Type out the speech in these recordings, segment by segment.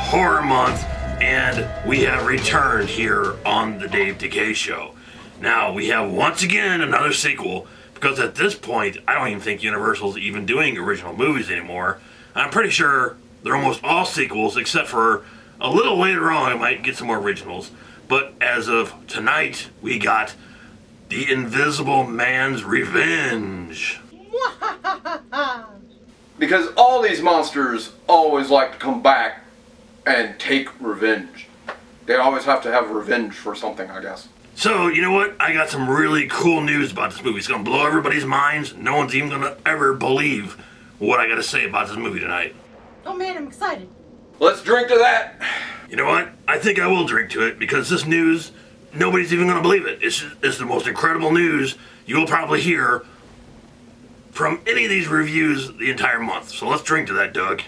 horror month, and we have returned here on the Dave Decay Show. Now, we have once again another sequel, because at this point, I don't even think Universal's even doing original movies anymore. I'm pretty sure they're almost all sequels, except for a little later on, I might get some more originals. But as of tonight, we got The Invisible Man's Revenge. Because all these monsters always like to come back and take revenge. They always have to have revenge for something, I guess. So, you know what? I got some really cool news about this movie. It's going to blow everybody's minds. No one's even going to ever believe what I got to say about this movie tonight. Oh man, I'm excited. Let's drink to that. You know what? I think I will drink to it, because this news, nobody's even going to believe it. It's the most incredible news you will probably hear from any of these reviews the entire month. So let's drink to that, Doug.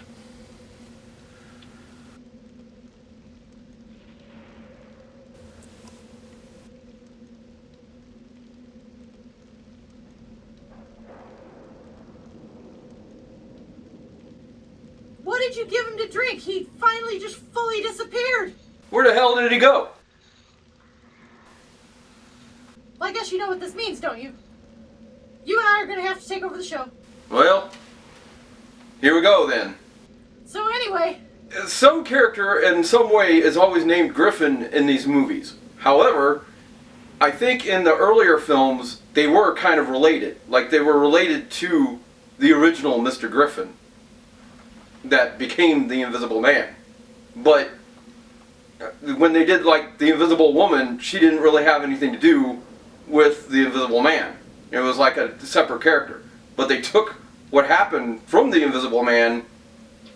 What did you give him to drink? He finally just fully disappeared. Where the hell did he go? Well, I guess you know what this means, don't you? You and I are going to have to take over the show. Well, here we go then. So anyway... Some character in some way is always named Griffin in these movies. However, I think in the earlier films, they were kind of related. Like, they were related to the original Mr. Griffin that became the Invisible Man. But when they did, like, the Invisible Woman, she didn't really have anything to do with the Invisible Man. It was like a separate character. But they took what happened from the Invisible Man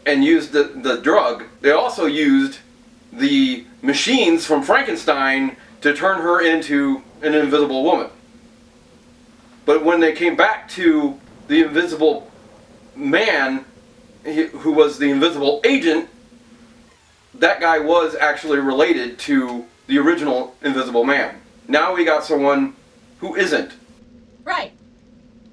and used the drug. They also used the machines from Frankenstein to turn her into an invisible woman. But when they came back to the Invisible Man, who was the invisible agent, that guy was actually related to the original Invisible Man. Now we got someone who isn't. Right.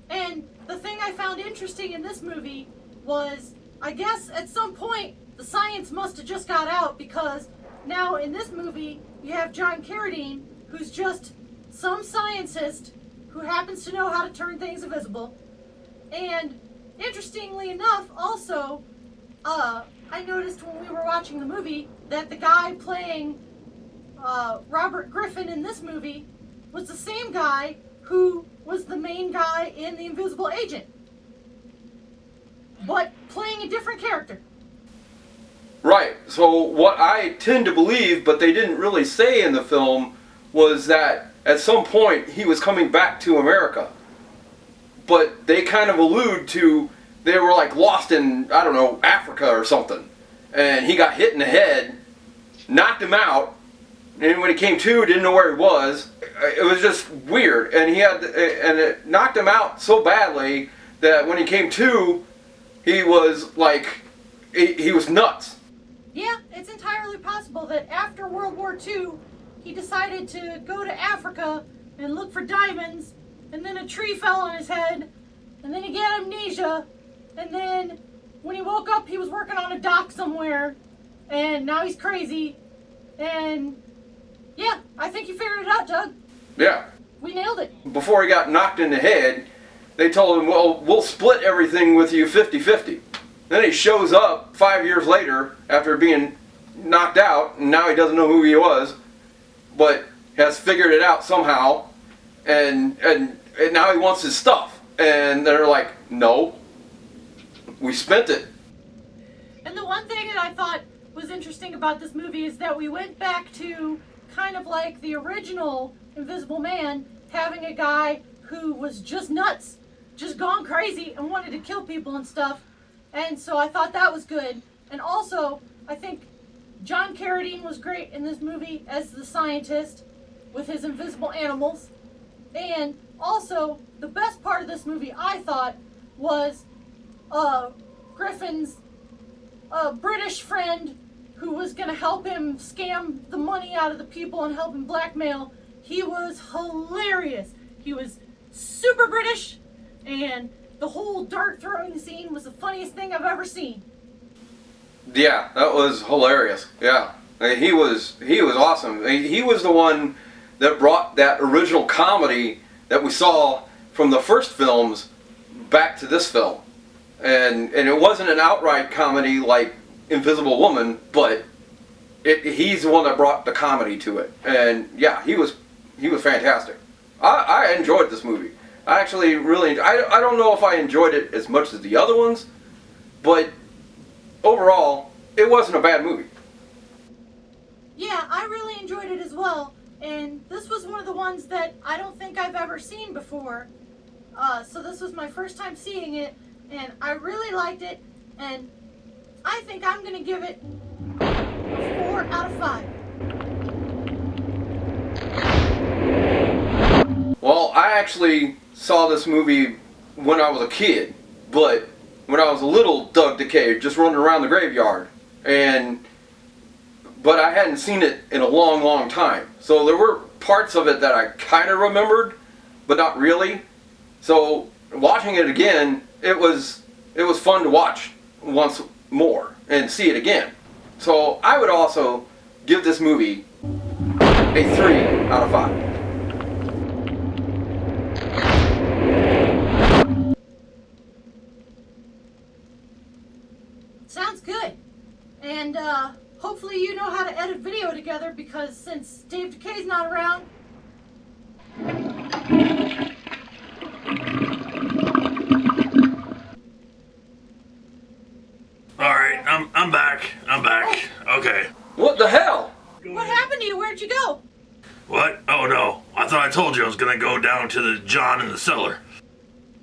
And the thing I found interesting in this movie was, I guess at some point the science must have just got out, because now in this movie you have John Carradine, who's just some scientist who happens to know how to turn things invisible. And interestingly enough, also, I noticed when we were watching the movie that the guy playing Robert Griffin in this movie was the same guy who was the main guy in The Invisible Agent, but playing a different character. Right. So what I tend to believe, but they didn't really say in the film, was that at some point he was coming back to America. But they kind of allude to they were like lost in, I don't know, Africa or something. And he got hit in the head, knocked him out, and when he came to, didn't know where he was. It was just weird. And it knocked him out so badly that when he came to, he was like, he was nuts. Yeah, it's entirely possible that after World War II, he decided to go to Africa and look for diamonds, and then a tree fell on his head, and then he got amnesia, and then when he woke up, he was working on a dock somewhere, and now he's crazy, and yeah, I think you figured it out, Doug. Yeah. We nailed it. Before he got knocked in the head, they told him, well, we'll split everything with you 50-50. Then he shows up 5 years later after being knocked out, and now he doesn't know who he was, but has figured it out somehow, and now he wants his stuff. And they're like, no, we spent it. And the one thing that I thought was interesting about this movie is that we went back to kind of like the original Invisible Man, having a guy who was just nuts, just gone crazy and wanted to kill people and stuff. And so I thought that was good. And also, I think John Carradine was great in this movie as the scientist with his invisible animals. And also, the best part of this movie, I thought, was Griffin's British friend who was going to help him scam the money out of the people and help him blackmail. He was hilarious. He was super British, and the whole dart throwing scene was the funniest thing I've ever seen. Yeah, that was hilarious. Yeah, he was awesome. He was the one that brought that original comedy that we saw from the first films back to this film, and it wasn't an outright comedy like Invisible Woman, but he's the one that brought the comedy to it. And yeah, he was fantastic. I enjoyed this movie. I actually really I don't know if I enjoyed it as much as the other ones, but overall, it wasn't a bad movie. Yeah, I really enjoyed it as well, and this was one of the ones that I don't think I've ever seen before. So this was my first time seeing it, and I really liked it, and I think I'm going to give it a 4 out of 5. Well, I actually saw this movie when I was a kid, but when I was a little Doug Decay, just running around the graveyard, but I hadn't seen it in a long, long time. So there were parts of it that I kind of remembered, but not really. So watching it again, it was fun to watch once more and see it again. So I would also give this movie a 3 out of 5. Sounds good. And hopefully you know how to edit video together, because since Dave Decay's not around. Alright, I'm back. Okay. What the hell? What happened to you? Where'd you go? What? Oh no. I thought I told you I was gonna go down to the John in the cellar.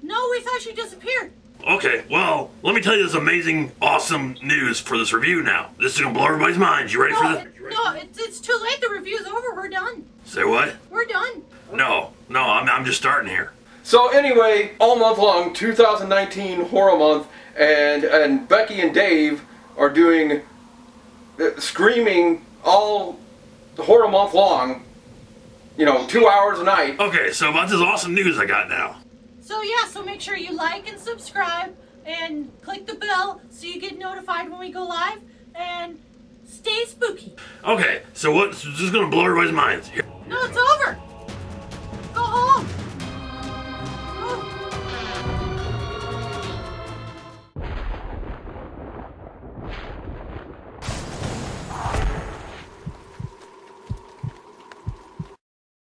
No, we thought you disappeared. Okay, well, let me tell you this amazing, awesome news for this review now. This is gonna blow everybody's minds. You ready for this? No, it's too late. The review's over. We're done. Say what? We're done. No, I'm just starting here. So anyway, all month long, 2019 Horror Month, and Becky and Dave are doing screaming all Horror Month long, 2 hours a night. Okay, so about this awesome news I got now. So yeah, so make sure you like and subscribe and click the bell so you get notified when we go live, and stay spooky. Okay, so what's just gonna blow everybody's minds? Here. No, it's over.